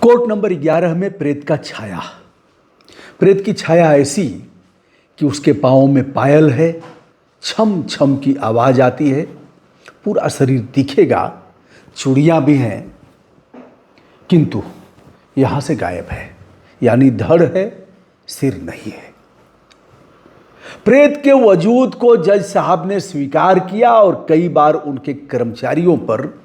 Court number 11 में प्रेत का छाया। प्रेत की छाया ऐसी कि उसके पाँव में पायल है, छम छम की आवाज़ आती है, पूरा शरीर दिखेगा, चूड़ियाँ भी हैं, किंतु यहाँ से गायब है, यानी धड़ है, सिर नहीं है। प्रेत के वजूद को जज साहब ने स्वीकार किया और कई बार उनके कर्मचारियों पर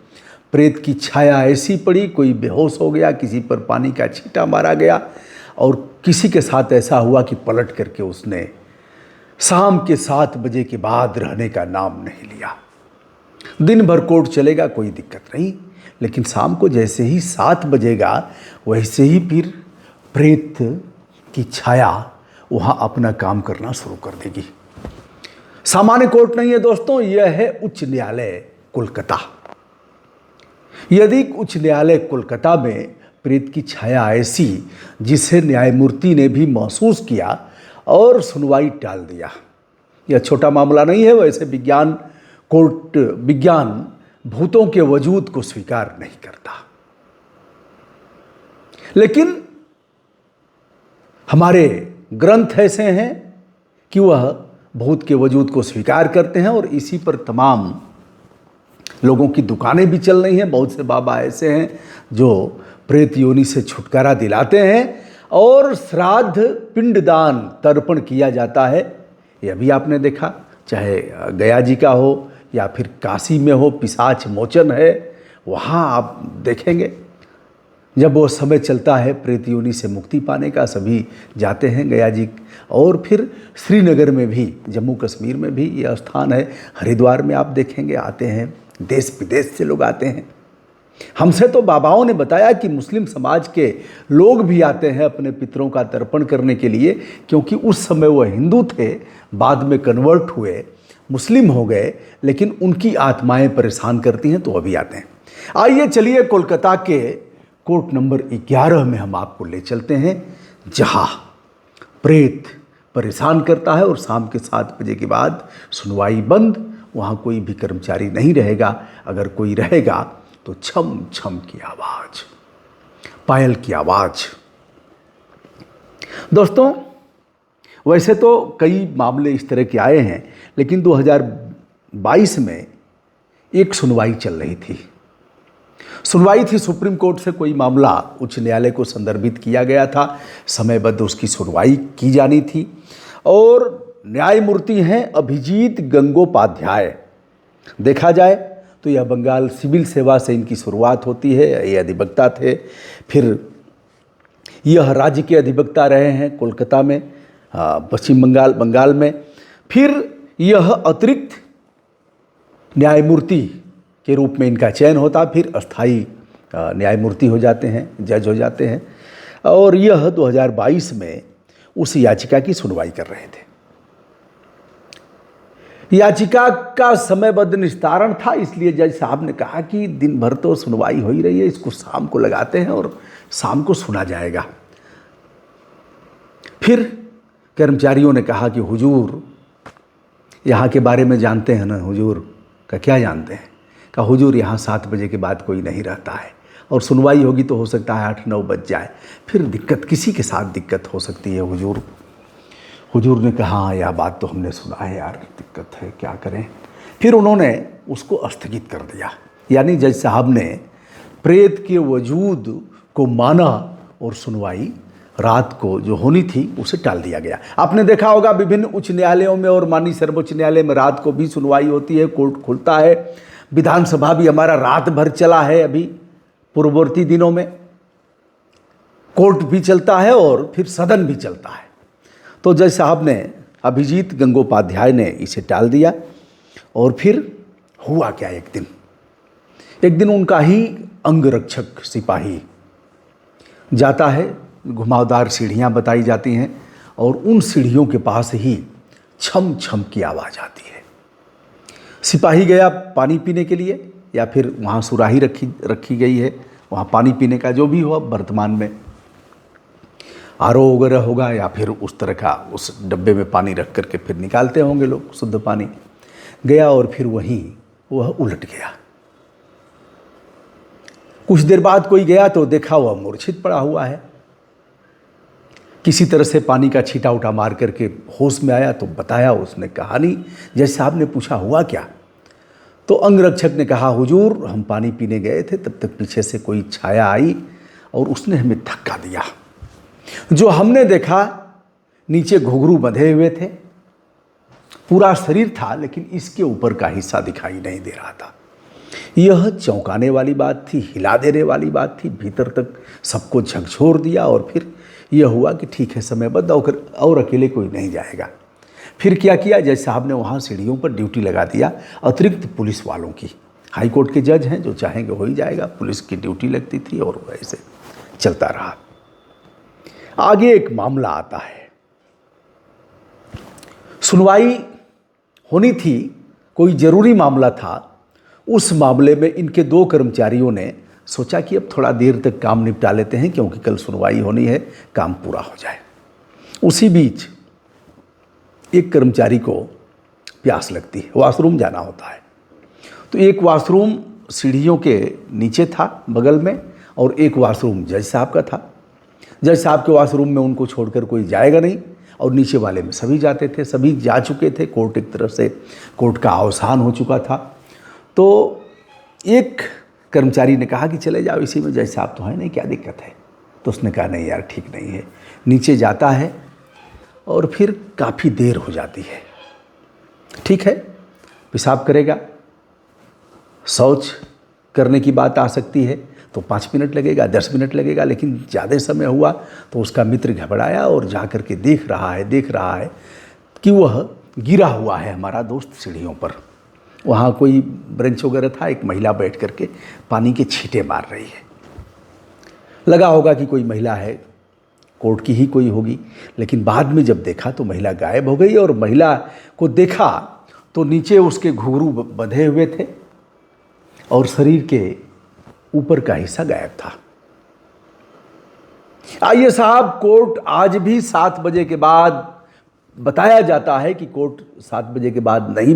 प्रेत की छाया ऐसी पड़ी, कोई बेहोश हो गया, किसी पर पानी का छींटा मारा गया और किसी के साथ ऐसा हुआ कि पलट करके उसने शाम के 7 बजे के बाद रहने का नाम नहीं लिया। दिन भर कोर्ट चलेगा, कोई दिक्कत नहीं, लेकिन शाम को जैसे ही 7 बजेगा वैसे ही फिर प्रेत की छाया वहाँ अपना काम करना शुरू कर देगी। सामान्य कोर्ट नहीं है दोस्तों, यह है उच्च न्यायालय कोलकाता। यदि उच्च न्यायालय कोलकाता में प्रेत की छाया ऐसी जिसे न्यायमूर्ति ने भी महसूस किया और सुनवाई टाल दिया। यह छोटा मामला नहीं है, वैसे विज्ञान भूतों के वजूद को स्वीकार नहीं करता, लेकिन हमारे ग्रंथ ऐसे हैं कि वह भूत के वजूद को स्वीकार करते हैं और इसी पर तमाम लोगों की दुकानें भी चल रही हैं। बहुत से बाबा ऐसे हैं जो प्रेत योनि से छुटकारा दिलाते हैं और श्राद्ध पिंडदान तर्पण किया जाता है। यह भी आपने देखा, चाहे गया जी का हो या फिर काशी में हो, पिशाच मोचन है, वहाँ आप देखेंगे जब वो समय चलता है प्रेत योनि से मुक्ति पाने का, सभी जाते हैं गया जी। और फिर श्रीनगर में भी, जम्मू कश्मीर में भी यह स्थान है, हरिद्वार में आप देखेंगे आते हैं, देश विदेश से लोग आते हैं। हमसे तो बाबाओं ने बताया कि मुस्लिम समाज के लोग भी आते हैं अपने पितरों का तर्पण करने के लिए, क्योंकि उस समय वह हिंदू थे, बाद में कन्वर्ट हुए, मुस्लिम हो गए, लेकिन उनकी आत्माएं परेशान करती हैं तो अभी आते हैं। आइए चलिए कोलकाता के कोर्ट नंबर 11 में हम आपको ले चलते हैं, जहां प्रेत परेशान करता है और शाम के 7 बजे के बाद सुनवाई बंद। वहाँ कोई भी कर्मचारी नहीं रहेगा, अगर कोई रहेगा तो छम छम की आवाज़, पायल की आवाज़। दोस्तों, वैसे तो कई मामले इस तरह के आए हैं, लेकिन 2022 में एक सुनवाई चल रही थी। सुनवाई थी सुप्रीम कोर्ट से, कोई मामला उच्च न्यायालय को संदर्भित किया गया था, समयबद्ध उसकी सुनवाई की जानी थी और न्यायमूर्ति हैं अभिजीत गंगोपाध्याय। देखा जाए तो यह बंगाल सिविल सेवा से इनकी शुरुआत होती है, ये अधिवक्ता थे, फिर यह राज्य के अधिवक्ता रहे हैं कोलकाता में, पश्चिम बंगाल में, फिर यह अतिरिक्त न्यायमूर्ति के रूप में इनका चयन होता, फिर अस्थाई न्यायमूर्ति हो जाते हैं, जज हो जाते हैं, और यह 2022 में उस याचिका की सुनवाई कर रहे थे। याचिका का समयबद्ध निस्तारण था, इसलिए जज साहब ने कहा कि दिन भर तो सुनवाई हो ही रही है, इसको शाम को लगाते हैं और शाम को सुना जाएगा। फिर कर्मचारियों ने कहा कि हुजूर यहाँ के बारे में जानते हैं ना? हुजूर का क्या जानते हैं? कहा हुजूर यहाँ 7 बजे के बाद कोई नहीं रहता है और सुनवाई होगी तो हो सकता है 8-9 बज जाए, फिर दिक्कत, किसी के साथ दिक्कत हो सकती है हुजूर। हुजूर ने कहा हाँ, यह बात तो हमने सुना है यार, दिक्कत है, क्या करें। फिर उन्होंने उसको स्थगित कर दिया, यानी जज साहब ने प्रेत के वजूद को माना और सुनवाई रात को जो होनी थी उसे टाल दिया गया। आपने देखा होगा विभिन्न उच्च न्यायालयों में और माननीय सर्वोच्च न्यायालय में रात को भी सुनवाई होती है, कोर्ट खुलता है। विधानसभा भी हमारा रात भर चला है, अभी पूर्ववर्ती दिनों में कोर्ट भी चलता है और फिर सदन भी चलता है। तो जज साहब ने, अभिजीत गंगोपाध्याय ने इसे टाल दिया। और फिर हुआ क्या, एक दिन उनका ही अंगरक्षक सिपाही जाता है, घुमावदार सीढ़ियाँ बताई जाती हैं और उन सीढ़ियों के पास ही छम छम की आवाज़ आती है। सिपाही गया पानी पीने के लिए, या फिर वहाँ सुराही रखी गई है, वहाँ पानी पीने का जो भी हो, वर्तमान में आरओ वगैरह होगा या फिर उस तरह का उस डब्बे में पानी रख करके फिर निकालते होंगे लोग शुद्ध पानी। गया और फिर वहीं वह उलट गया। कुछ देर बाद कोई गया तो देखा वह मूर्छित पड़ा हुआ है। किसी तरह से पानी का छींटा उठा मार करके होश में आया तो बताया उसने कहानी। जज साहब ने पूछा हुआ क्या, तो अंगरक्षक ने कहा हुजूर हम पानी पीने गए थे, तब तक पीछे से कोई छाया आई और उसने हमें धक्का दिया। जो हमने देखा नीचे घुंघरू बंधे हुए थे, पूरा शरीर था लेकिन इसके ऊपर का हिस्सा दिखाई नहीं दे रहा था। यह चौंकाने वाली बात थी, हिला देने वाली बात थी, भीतर तक सबको झकझोर दिया। और फिर यह हुआ कि ठीक है समयबद्ध और अकेले कोई नहीं जाएगा। फिर क्या किया, जज साहब ने वहाँ सीढ़ियों पर ड्यूटी लगा दिया अतिरिक्त पुलिस वालों की। हाई कोर्ट के जज हैं, जो चाहेंगे हो ही जाएगा। पुलिस की ड्यूटी लगती थी और वैसे चलता रहा। आगे एक मामला आता है, सुनवाई होनी थी, कोई जरूरी मामला था। उस मामले में इनके दो कर्मचारियों ने सोचा कि अब थोड़ा देर तक काम निपटा लेते हैं क्योंकि कल सुनवाई होनी है, काम पूरा हो जाए। उसी बीच एक कर्मचारी को प्यास लगती है, वॉशरूम जाना होता है। तो एक वॉशरूम सीढ़ियों के नीचे था बगल में और एक वॉशरूम जज साहब का था। जज साहब के वॉशरूम में उनको छोड़कर कोई जाएगा नहीं और नीचे वाले में सभी जाते थे, सभी जा चुके थे। कोर्ट एक तरफ से कोर्ट का अवसान हो चुका था। तो एक कर्मचारी ने कहा कि चले जाओ इसी में, जज साहब तो है नहीं, क्या दिक्कत है। तो उसने कहा नहीं यार ठीक नहीं है। नीचे जाता है और फिर काफ़ी देर हो जाती है। ठीक है, पेशाब करेगा, शौच करने की बात आ सकती है तो 5 मिनट लगेगा, 10 मिनट लगेगा, लेकिन ज़्यादा समय हुआ तो उसका मित्र घबराया और जा कर के देख रहा है कि वह गिरा हुआ है हमारा दोस्त सीढ़ियों पर। वहाँ कोई ब्रेंच वगैरह था, एक महिला बैठ करके पानी के छींटे मार रही है। लगा होगा कि कोई महिला है, कोर्ट की ही कोई होगी, लेकिन बाद में जब देखा तो महिला गायब हो गई। और महिला को देखा तो नीचे उसके घुंघरू बंधे हुए थे और शरीर के ऊपर का हिस्सा गायब था। आइए साहब, कोर्ट आज भी 7 बजे के बाद, बताया जाता है कि कोर्ट 7 बजे के बाद नहीं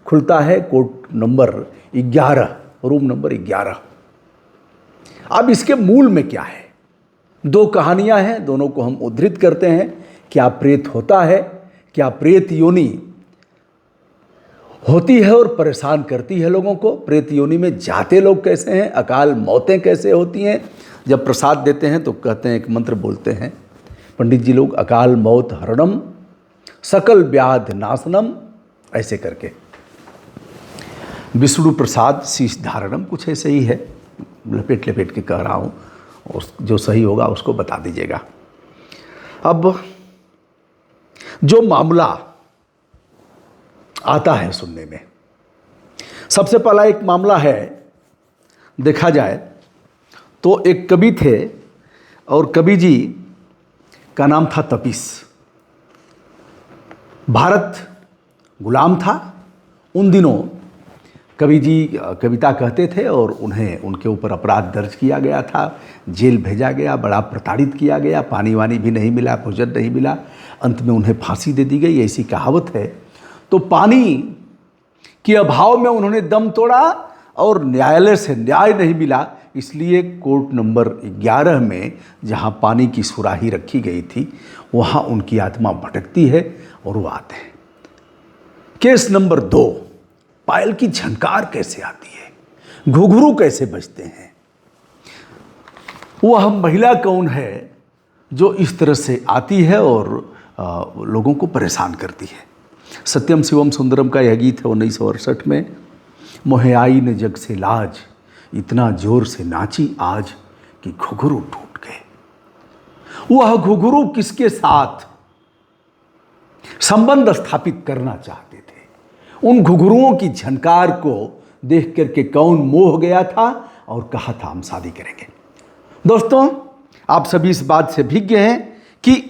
खुलता है। Court number 11, room number 11। अब इसके मूल में क्या है? 2 कहानियां हैं, दोनों को हम उद्धृत करते हैं। क्या प्रेत होता है, क्या प्रेत योनि होती है और परेशान करती है लोगों को? प्रेत योनि में जाते लोग कैसे हैं? अकाल मौतें कैसे होती हैं? जब प्रसाद देते हैं तो कहते हैं, एक मंत्र बोलते हैं पंडित जी लोग, अकाल मौत हरणम सकल व्याध नाशनम, ऐसे करके। विष्णु प्रसाद शीश धारणम, कुछ ऐसे ही है, लपेट लपेट के कह रहा हूँ, और जो सही होगा उसको बता दीजिएगा। अब जो मामला आता है सुनने में, सबसे पहला एक मामला है, देखा जाए तो एक कवि थे और कवि जी का नाम था तपीस। भारत गुलाम था उन दिनों। कवि जी कविता कहते थे और उन्हें उनके ऊपर अपराध दर्ज किया गया था, जेल भेजा गया, बड़ा प्रताड़ित किया गया, पानी वानी भी नहीं मिला, भोजन नहीं मिला, अंत में उन्हें फांसी दे दी गई, ऐसी कहावत है। तो पानी के अभाव में उन्होंने दम तोड़ा और न्यायालय से न्याय नहीं मिला, इसलिए कोर्ट नंबर 11 में जहाँ पानी की सुराही रखी गई थी वहाँ उनकी आत्मा भटकती है और वो आते हैं। केस नंबर 2, पायल की झनकार कैसे आती है, घुंघरू कैसे बजते हैं, वह महिला कौन है जो इस तरह से आती है और लोगों को परेशान करती है। सत्यम शिवम सुंदरम का यह गीत है 1968 में। मोहे आई ने जग से लाज, इतना जोर से नाची आज कि घुंघरू टूट गए। वह घुंघरू किसके साथ संबंध स्थापित करना चाहते थे? उन घुंघरुओं की झनकार को देख करके कौन मोह गया था और कहा था हम शादी करेंगे। दोस्तों, आप सभी इस बात से भिज्ञ हैं कि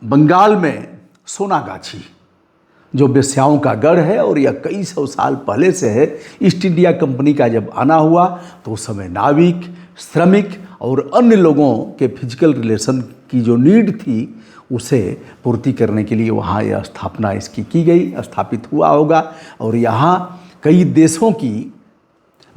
बंगाल में सोनागाछी जो वेश्याओं का गढ़ है और यह कई सौ साल पहले से है। ईस्ट इंडिया कंपनी का जब आना हुआ तो उस समय नाविक, श्रमिक और अन्य लोगों के फिजिकल रिलेशन की जो नीड थी उसे पूर्ति करने के लिए वहाँ यह स्थापना इसकी की गई, स्थापित हुआ होगा। और यहाँ कई देशों की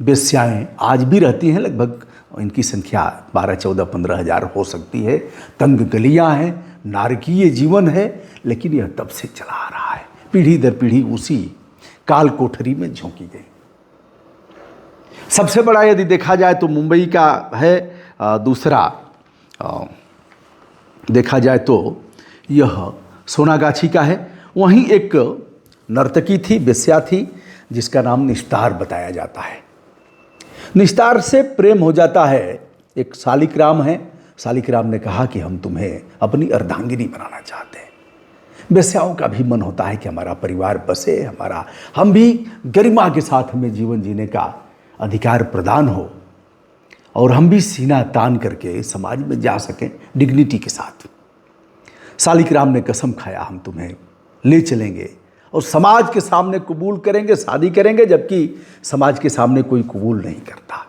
वेश्याएँ आज भी रहती हैं, लगभग इनकी संख्या 12, 14, 15 हज़ार हो सकती है। तंग गलियाँ हैं, नारकीय जीवन है, लेकिन यह तब से चला आ रहा है, पीढ़ी दर पीढ़ी उसी काल कोठरी में झोंकी गई। सबसे बड़ा यदि देखा जाए तो मुंबई का है, दूसरा देखा जाए तो यह सोनागाछी का है। वहीं एक नर्तकी थी, वेश्या थी, जिसका नाम निस्तार बताया जाता है। निस्तार से प्रेम हो जाता है, एक शालिग्राम है। शालिग्राम ने कहा कि हम तुम्हें अपनी अर्धांगिनी बनाना चाहते हैं। वेश्याओं का भी मन होता है कि हमारा परिवार बसे, हम भी गरिमा के साथ हमें जीवन जीने का अधिकार प्रदान हो और हम भी सीना तान करके समाज में जा सकें डिग्निटी के साथ। शालिग्राम ने कसम खाया, हम तुम्हें ले चलेंगे और समाज के सामने कबूल करेंगे, शादी करेंगे, जबकि समाज के सामने कोई कबूल नहीं करता।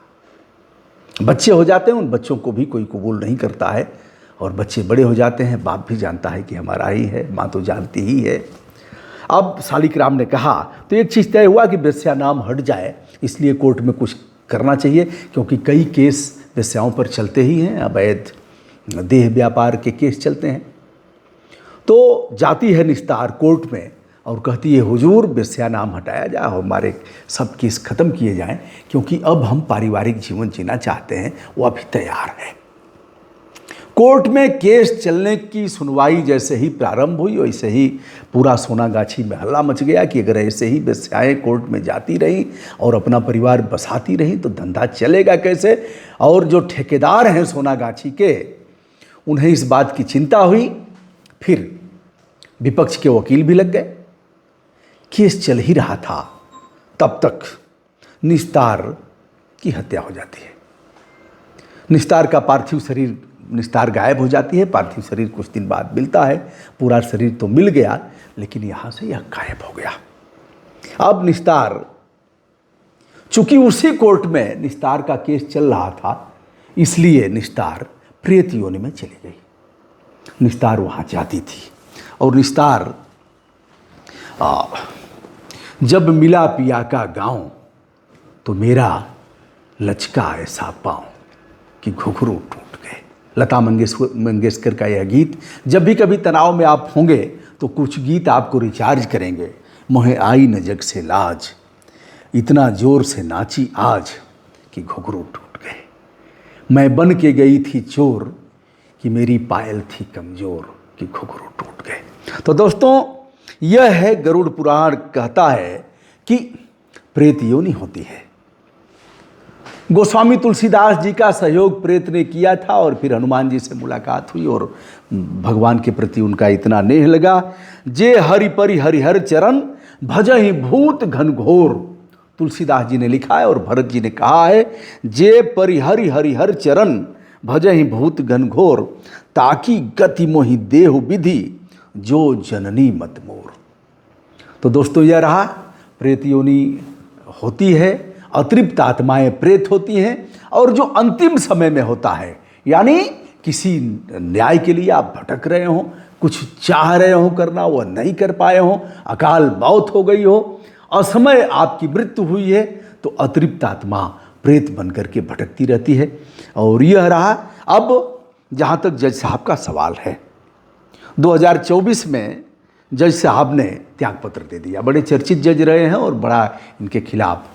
बच्चे हो जाते हैं, उन बच्चों को भी कोई कबूल नहीं करता है, और बच्चे बड़े हो जाते हैं, बाप भी जानता है कि हमारा ही है, माँ तो जानती ही है। अब शालिग्राम ने कहा तो एक चीज़ तय हुआ कि वेश्या नाम हट जाए, इसलिए कोर्ट में कुछ करना चाहिए, क्योंकि कई केस वेश्याओं पर चलते ही हैं, अवैध देह व्यापार के केस चलते हैं। तो जाती है निस्तार कोर्ट में और कहती है, हुजूर वेश्या नाम हटाया जाए, हमारे सब केस खत्म किए जाएं, क्योंकि अब हम पारिवारिक जीवन जीना चाहते हैं, वो अभी तैयार है। कोर्ट में केस चलने की सुनवाई जैसे ही प्रारंभ हुई, वैसे ही पूरा सोनागाछी में हल्ला मच गया कि अगर ऐसे ही वेश्याएं कोर्ट में जाती रहीं और अपना परिवार बसाती रहीं तो धंधा चलेगा कैसे। और जो ठेकेदार हैं सोनागाछी के, उन्हें इस बात की चिंता हुई। फिर विपक्ष के वकील भी लग गए। केस चल ही रहा था, तब तक निस्तार की हत्या हो जाती है। निस्तार का पार्थिव शरीर, निस्तार गायब हो जाती है, पार्थिव शरीर कुछ दिन बाद मिलता है। पूरा शरीर तो मिल गया, लेकिन यहाँ से यह गायब हो गया। अब निस्तार, चूंकि उसी कोर्ट में निस्तार का केस चल रहा था, इसलिए निस्तार प्रेत योनि में चली गई। निस्तार वहाँ जाती थी और निस्तार जब मिला पिया का गाँव तो मेरा लचका ऐसा पाँव कि घुघरू टूट गए। लता मंगेशकर का यह गीत। जब भी कभी तनाव में आप होंगे तो कुछ गीत आपको रिचार्ज करेंगे। मोहे आई न जग से लाज, इतना जोर से नाची आज कि घुघरू टूट गए। मैं बन के गई थी चोर कि मेरी पायल थी कमज़ोर कि घुघरू टूट गए। तो दोस्तों, यह है गरुड़ पुराण कहता है कि प्रेत योनि होती है। गोस्वामी तुलसीदास जी का सहयोग प्रेत ने किया था और फिर हनुमान जी से मुलाकात हुई और भगवान के प्रति उनका इतना नेह लगा। जे हरि परि हरिहर चरण भजहि भूत घनघोर, तुलसीदास जी ने लिखा है और भरत जी ने कहा है, जे परि हरि हरिहर चरण भजहि भूत घनघोर, ताकि गति मोहि देहु विधि जो जननी मत मोर। तो दोस्तों, यह रहा, प्रेत योनि होती है, अतृप्त आत्माएं प्रेत होती हैं, और जो अंतिम समय में होता है, यानी किसी न्याय के लिए आप भटक रहे हो, कुछ चाह रहे हो करना, वह नहीं कर पाए हो, अकाल मौत हो गई हो, असमय आपकी मृत्यु हुई है, तो अतृप्त आत्मा प्रेत बनकर के भटकती रहती है। और यह रहा। अब जहाँ तक जज साहब का सवाल है, 2024 में जज साहब ने त्यागपत्र दे दिया। बड़े चर्चित जज रहे हैं और बड़ा इनके खिलाफ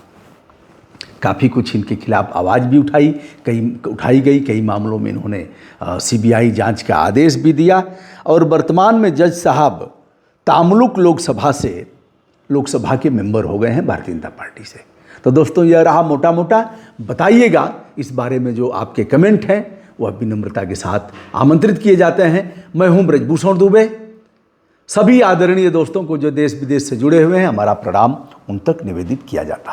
काफ़ी कुछ इनके खिलाफ आवाज़ भी उठाई गई। कई मामलों में इन्होंने सीबीआई जांच का आदेश भी दिया। और वर्तमान में जज साहब तामलुक लोकसभा के मेंबर हो गए हैं भारतीय जनता पार्टी से। तो दोस्तों, यह रहा मोटा मोटा। बताइएगा इस बारे में जो आपके कमेंट हैं, वह विनम्रता के साथ आमंत्रित किए जाते हैं। मैं हूं ब्रजभूषण दुबे। सभी आदरणीय दोस्तों को जो देश विदेश से जुड़े हुए हैं, हमारा प्रणाम उन तक निवेदित किया जाता है।